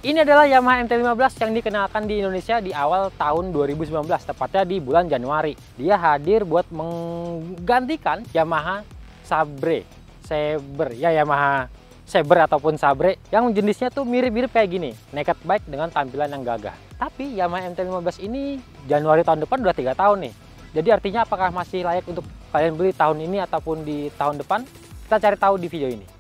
Ini adalah Yamaha MT-15 yang dikenalkan di Indonesia di awal tahun 2019, tepatnya di bulan Januari. Dia hadir buat menggantikan Yamaha Sabre, Yamaha Sabre ataupun Sabre yang jenisnya tuh mirip-mirip kayak gini, naked bike dengan tampilan yang gagah. Tapi Yamaha MT-15 ini Januari tahun depan udah 3 tahun nih. Jadi artinya apakah masih layak untuk kalian beli tahun ini ataupun di tahun depan? Kita cari tahu di video ini.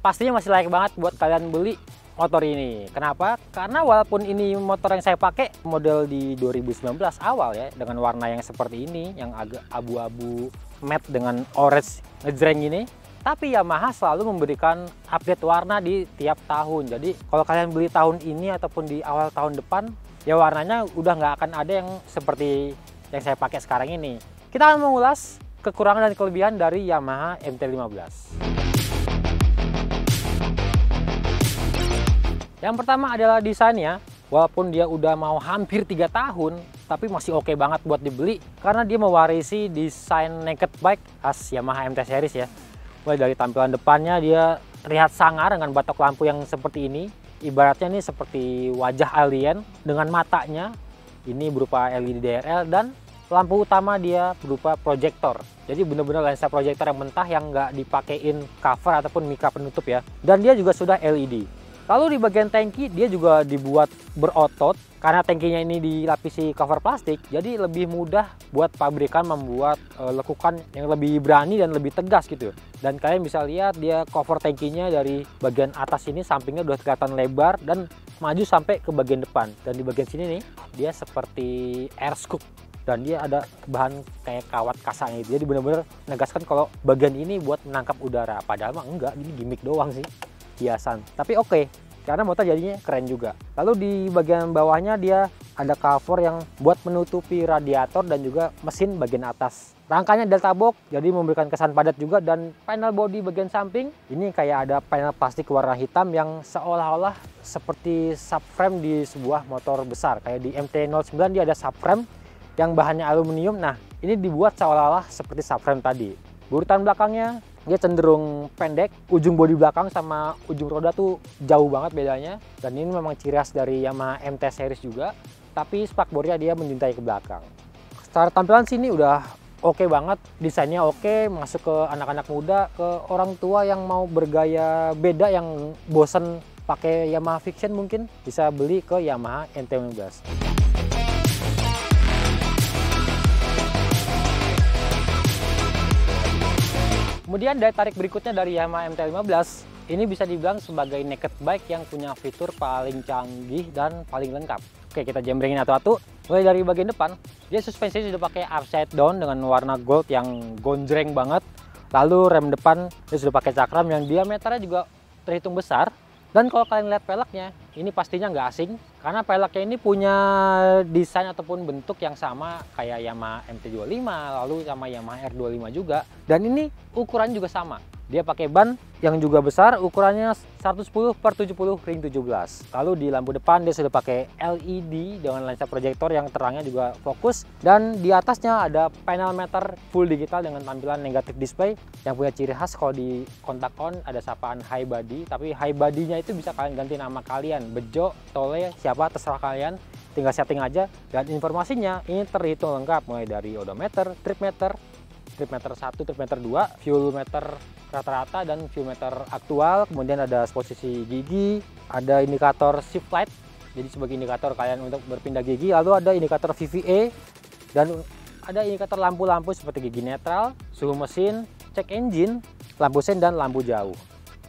Pastinya masih layak banget buat kalian beli motor ini. Kenapa? Karena walaupun ini motor yang saya pakai model di 2019 awal ya, dengan warna yang seperti ini, yang agak abu-abu matte dengan orange ngejreng ini, tapi Yamaha selalu memberikan update warna di tiap tahun. Jadi kalau kalian beli tahun ini ataupun di awal tahun depan, ya warnanya udah nggak akan ada yang seperti yang saya pakai sekarang ini. Kita akan mengulas kekurangan dan kelebihan dari Yamaha MT-15. Yang pertama adalah desainnya. Walaupun dia udah mau hampir 3 tahun, tapi masih oke banget buat dibeli karena dia mewarisi desain naked bike khas Yamaha MT series ya. Mulai dari tampilan depannya dia terlihat sangar dengan batok lampu yang seperti ini. Ibaratnya ini seperti wajah alien dengan matanya. Ini berupa LED DRL dan lampu utama dia berupa proyektor. Jadi benar-benar lensa proyektor yang mentah yang nggak dipakein cover ataupun mika penutup ya. Dan dia juga sudah LED. Lalu di bagian tangki dia juga dibuat berotot karena tangkinya ini dilapisi cover plastik, jadi lebih mudah buat pabrikan membuat lekukan yang lebih berani dan lebih tegas gitu. Dan kalian bisa lihat dia cover tangkinya dari bagian atas ini sampingnya udah kelihatan lebar dan maju sampai ke bagian depan. Dan di bagian sini nih dia seperti air scoop dan dia ada bahan kayak kawat kasarnya itu. Jadi benar-benar menegaskan kalau bagian ini buat menangkap udara. Padahal mah enggak, ini gimmick doang sih. Hiasan, tapi oke, karena motor jadinya keren juga. Lalu di bagian bawahnya dia ada cover yang buat menutupi radiator dan juga mesin bagian atas. Rangkanya delta box, jadi memberikan kesan padat juga. Dan panel body bagian samping ini kayak ada panel plastik warna hitam yang seolah-olah seperti subframe di sebuah motor besar. Kayak di MT-09 dia ada subframe yang bahannya aluminium. Nah, ini dibuat seolah-olah seperti subframe tadi. Urutan belakangnya dia cenderung pendek, ujung bodi belakang sama ujung roda tuh jauh banget bedanya. Dan ini memang ciri khas dari Yamaha MT series juga, tapi spakbornya dia menjuntai ke belakang. Secara tampilan sini udah oke banget, desainnya oke, masuk ke anak-anak muda, ke orang tua yang mau bergaya beda, yang bosen pakai Yamaha Fiction mungkin bisa beli ke Yamaha MT-15. Kemudian daya tarik berikutnya dari Yamaha MT-15, ini bisa dibilang sebagai naked bike yang punya fitur paling canggih dan paling lengkap. Oke, kita jembrengin satu-satu. Mulai dari bagian depan, dia suspensi sudah pakai upside down dengan warna gold yang gonjreng banget. Lalu rem depan dia sudah pakai cakram yang diameternya juga terhitung besar. Dan kalau kalian lihat peleknya, ini pastinya nggak asing karena peleknya ini punya desain ataupun bentuk yang sama kayak Yamaha MT-25, lalu sama Yamaha R25 juga. Dan ini ukuran juga sama. Dia pakai ban yang juga besar, ukurannya 110/70 ring 17. Lalu di lampu depan dia sudah pakai LED dengan lensa proyektor yang terangnya juga fokus. Dan di atasnya ada panel meter full digital dengan tampilan negatif display yang punya ciri khas kalau di kontak on ada sapaan high body. Tapi high body-nya itu bisa kalian ganti nama kalian, Bejo, Tole, siapa terserah kalian. Tinggal setting aja. Dan informasinya ini terhitung lengkap mulai dari odometer, trip meter 1, trip meter 2, fuel meter rata-rata dan fuel meter aktual. Kemudian ada posisi gigi, ada indikator shift light, jadi sebagai indikator kalian untuk berpindah gigi. Lalu ada indikator VVA dan ada indikator lampu-lampu seperti gigi netral, suhu mesin, cek engine, lampu sen dan lampu jauh.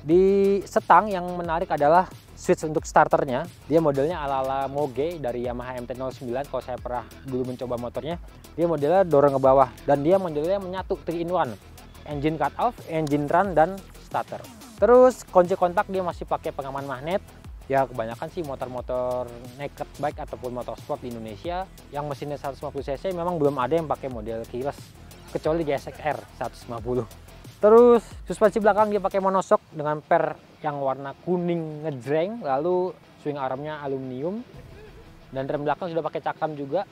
Di setang yang menarik adalah switch untuk starternya. Dia modelnya ala-ala Moge dari Yamaha MT-09. Kalau saya pernah dulu mencoba motornya, dia modelnya dorong ke bawah dan dia modelnya menyatu 3-in-1. Engine cut off, engine run, dan starter. Terus kunci kontak dia masih pakai pengaman magnet. Ya kebanyakan sih motor-motor naked bike ataupun motorsport di Indonesia yang mesinnya 150 cc memang belum ada yang pakai model keyless kecuali GSX-R 150. Terus suspensi belakang dia pakai monoshock dengan per yang warna kuning ngejreng, lalu swing armnya aluminium dan rem belakang sudah pakai cakram juga.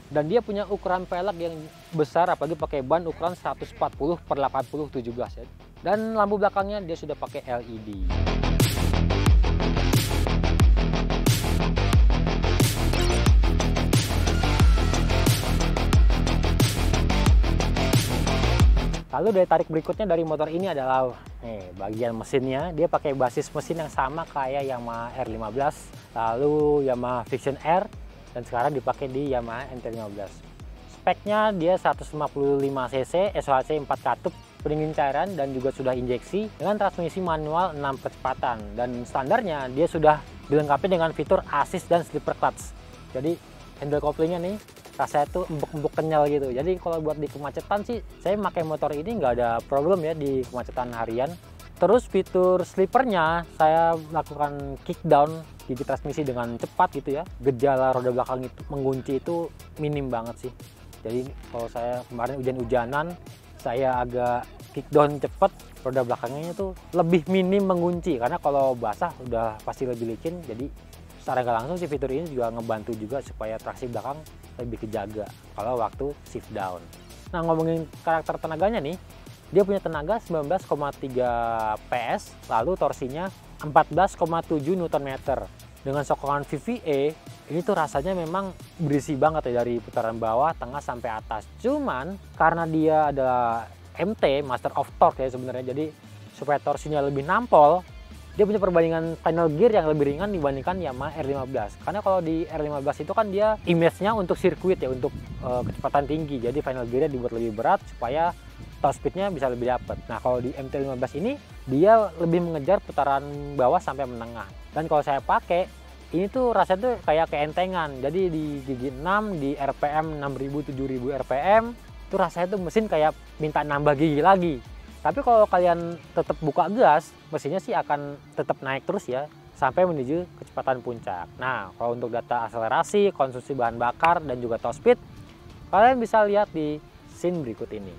Dan dia punya ukuran pelek yang besar, apalagi pakai ban ukuran 140/80/17 ya. Dan lampu belakangnya dia sudah pakai LED. Lalu daya tarik berikutnya dari motor ini adalah bagian mesinnya. Dia pakai basis mesin yang sama kayak Yamaha R15, lalu Yamaha Vision R, dan sekarang dipakai di Yamaha MT-15. Speknya dia 155 cc, SOHC 4 katup, pendingin cairan, dan juga sudah injeksi dengan transmisi manual 6 kecepatan. Dan standarnya dia sudah dilengkapi dengan fitur assist dan slipper clutch. Jadi handle couplingnya nih rasanya tuh empuk-empuk kenyal gitu. Jadi kalau buat di kemacetan sih saya pakai motor ini nggak ada problem ya di kemacetan harian. Terus fitur slippernya saya lakukan kick down gigi transmisi dengan cepat gitu ya. Gejala roda belakang itu mengunci itu minim banget sih. Jadi kalau saya kemarin hujan-hujanan saya agak kick down cepat, roda belakangnya itu lebih minim mengunci karena kalau basah udah pasti lebih licin. Jadi secara nggak langsung sih fitur ini juga ngebantu juga supaya traksi belakang lebih kejaga kalau waktu shift down. Nah, ngomongin karakter tenaganya nih, dia punya tenaga 19,3 PS, lalu torsinya 14,7 Nm. Dengan sokongan VVA, ini tuh rasanya memang berisi banget ya dari putaran bawah, tengah sampai atas. Cuman karena dia adalah MT, Master of Torque ya sebenarnya, jadi supaya torsinya lebih nampol, dia punya perbandingan final gear yang lebih ringan dibandingkan Yamaha R15. Karena kalau di R15 itu kan dia image-nya untuk sirkuit ya, untuk kecepatan tinggi. Jadi final gear-nya dibuat lebih berat supaya top speed-nya bisa lebih dapat. Nah, kalau di MT-15 ini dia lebih mengejar putaran bawah sampai menengah. Dan kalau saya pakai, ini tuh rasanya tuh kayak keentengan. Jadi di gigi 6, di RPM 6000, 7000 RPM, itu rasanya tuh mesin kayak minta nambah gigi lagi. Tapi kalau kalian tetap buka gas, mesinnya sih akan tetap naik terus ya, sampai menuju kecepatan puncak. Nah, kalau untuk data akselerasi, konsumsi bahan bakar, dan juga top speed, kalian bisa lihat di scene berikut ini.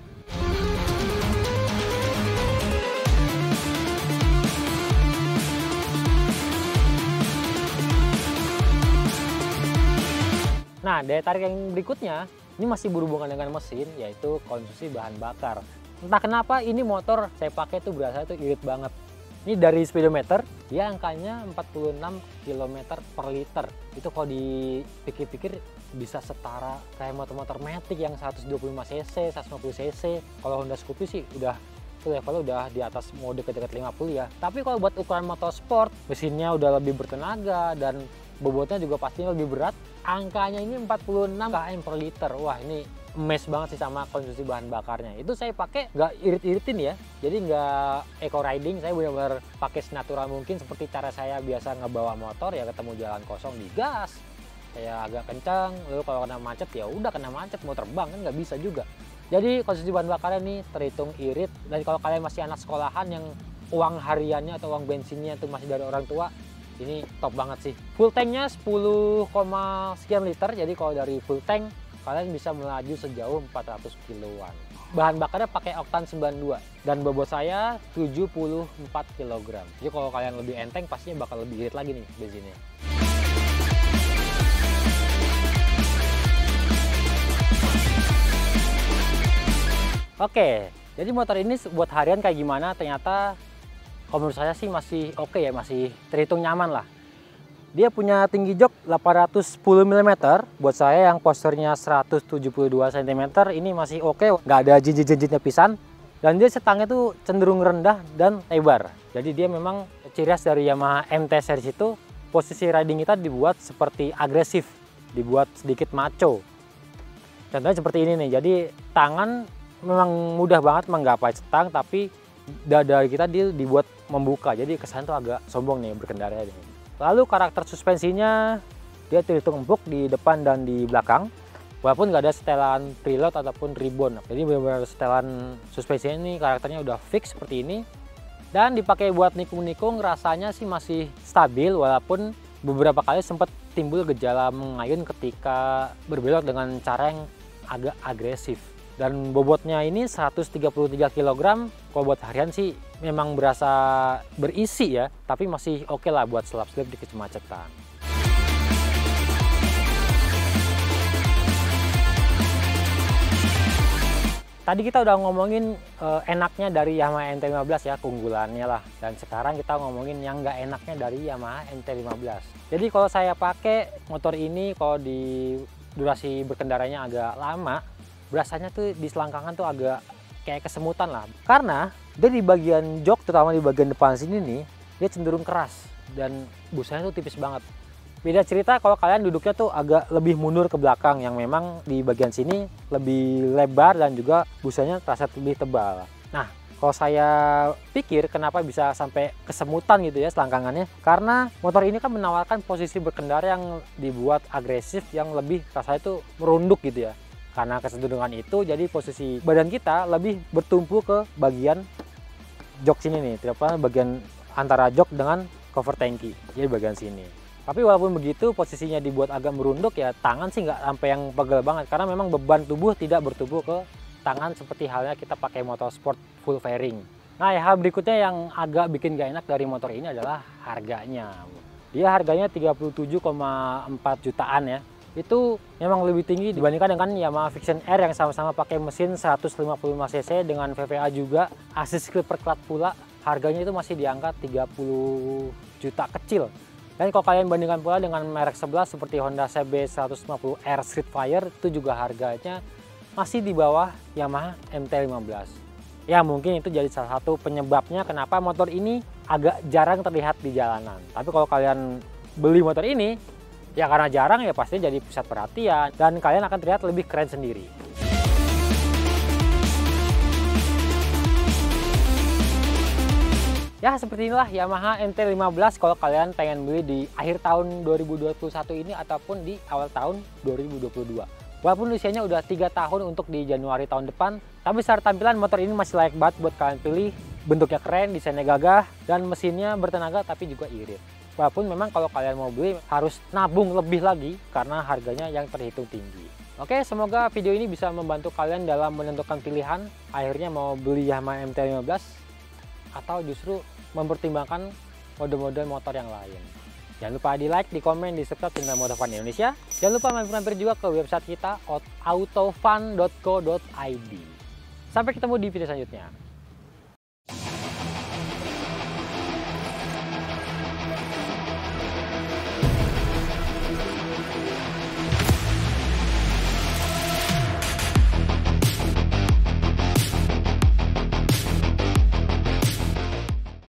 Nah, daya tarik yang berikutnya, ini masih berhubungan dengan mesin, yaitu konsumsi bahan bakar. Entah kenapa ini motor saya pakai tuh berasa tuh irit banget. Ini dari speedometer, dia angkanya 46 km per liter. Itu kalau dipikir-pikir bisa setara kayak motor-motor Matic yang 125 cc, 150 cc. Kalau Honda Scoopy sih udah itu levelnya udah di atas mode dekat-dekat 50 ya. Tapi kalau buat ukuran motorsport, mesinnya udah lebih bertenaga dan bobotnya juga pastinya lebih berat. Angkanya ini 46 km per liter. Wah, ini mes banget sih sama konsumsi bahan bakarnya. Itu saya pakai nggak irit-iritin ya, jadi nggak eco riding. Saya benar-benar pakai senatural mungkin, seperti cara saya biasa ngebawa motor ya, ketemu jalan kosong digas kayak agak kencang, lalu kalau kena macet ya udah kena macet, mau terbang kan nggak bisa juga. Jadi konsumsi bahan bakarnya nih terhitung irit. Dan kalau kalian masih anak sekolahan yang uang hariannya atau uang bensinnya itu masih dari orang tua, ini top banget sih. Full tanknya 10, sekian liter, jadi kalau dari full tank kalian bisa melaju sejauh 400 kiloan. Bahan bakarnya pakai oktan 92 dan bobot saya 74 kg. Jadi kalau kalian lebih enteng pastinya bakal lebih irit lagi nih bensinnya. Oke, jadi motor ini buat harian kayak gimana? Ternyata kalau menurut saya sih masih oke ya, masih terhitung nyaman lah. Dia punya tinggi jok 810 mm, buat saya yang posturnya 172 cm ini masih oke, nggak ada jinjit-jinjitnya pisan. Dan dia setangnya tuh cenderung rendah dan lebar. Jadi dia memang ciri khas dari Yamaha MT series itu, posisi riding kita dibuat seperti agresif, dibuat sedikit maco. Contohnya seperti ini nih, jadi tangan memang mudah banget menggapai setang, tapi dada kita dibuat membuka, jadi kesan tuh agak sombong nih berkendara. Lalu karakter suspensinya dia terhitung empuk di depan dan di belakang, walaupun nggak ada setelan preload ataupun ribbon. Jadi benar-benar setelan suspensinya ini karakternya udah fix seperti ini. Dan dipakai buat nikung-nikung rasanya sih masih stabil, walaupun beberapa kali sempat timbul gejala mengayun ketika berbelok dengan cara yang agak agresif. Dan bobotnya ini 133 kg, kalau buat harian sih memang berasa berisi ya, tapi masih oke lah buat selap-selip di kemacetan. Tadi kita udah ngomongin enaknya dari Yamaha MT-15 ya, keunggulannya lah. Dan sekarang kita ngomongin yang nggak enaknya dari Yamaha MT-15. Jadi kalau saya pakai motor ini, kalau di durasi berkendaranya agak lama, berasanya tuh di selangkangan tuh agak kayak kesemutan lah. Karena dia di bagian jok, terutama di bagian depan sini nih, dia cenderung keras dan busanya tuh tipis banget. Beda cerita kalau kalian duduknya tuh agak lebih mundur ke belakang, yang memang di bagian sini lebih lebar dan juga busanya terasa lebih tebal. Nah, kalau saya pikir kenapa bisa sampai kesemutan gitu ya selangkangannya, karena motor ini kan menawarkan posisi berkendara yang dibuat agresif, yang lebih rasanya tuh merunduk gitu ya. Karena kecenderungan itu, jadi posisi badan kita lebih bertumpu ke bagian jok sini nih, terutama bagian antara jok dengan cover tangki, jadi bagian sini. Tapi walaupun begitu, posisinya dibuat agak merunduk ya, tangan sih nggak sampai yang pegel banget, karena memang beban tubuh tidak bertumbuh ke tangan seperti halnya kita pakai motor sport full fairing. Nah, hal berikutnya yang agak bikin gak enak dari motor ini adalah harganya. Dia harganya 37,4 jutaan ya. Itu memang lebih tinggi dibandingkan dengan Yamaha Vision R yang sama-sama pakai mesin 155 cc dengan VVA juga, assist clipper clutch pula. Harganya itu masih di angka 30 juta kecil. Dan kalau kalian bandingkan pula dengan merek sebelah seperti Honda CB 150R Streetfire, itu juga harganya masih di bawah Yamaha MT-15. Ya mungkin itu jadi salah satu penyebabnya kenapa motor ini agak jarang terlihat di jalanan. Tapi kalau kalian beli motor ini, ya karena jarang ya pasti jadi pusat perhatian dan kalian akan terlihat lebih keren sendiri. Ya seperti inilah Yamaha MT-15 kalau kalian pengen beli di akhir tahun 2021 ini ataupun di awal tahun 2022. Walaupun usianya udah 3 tahun untuk di Januari tahun depan, tapi secara tampilan motor ini masih layak banget buat kalian pilih. Bentuknya keren, desainnya gagah, dan mesinnya bertenaga tapi juga irit. Walaupun memang kalau kalian mau beli harus nabung lebih lagi karena harganya yang terhitung tinggi. Oke, semoga video ini bisa membantu kalian dalam menentukan pilihan akhirnya mau beli Yamaha MT-15 atau justru mempertimbangkan mode-mode motor yang lain. Jangan lupa di like, di komen, di subscribe channel Motovun Indonesia. Jangan lupa mampir juga ke website kita autofun.co.id. Sampai ketemu di video selanjutnya.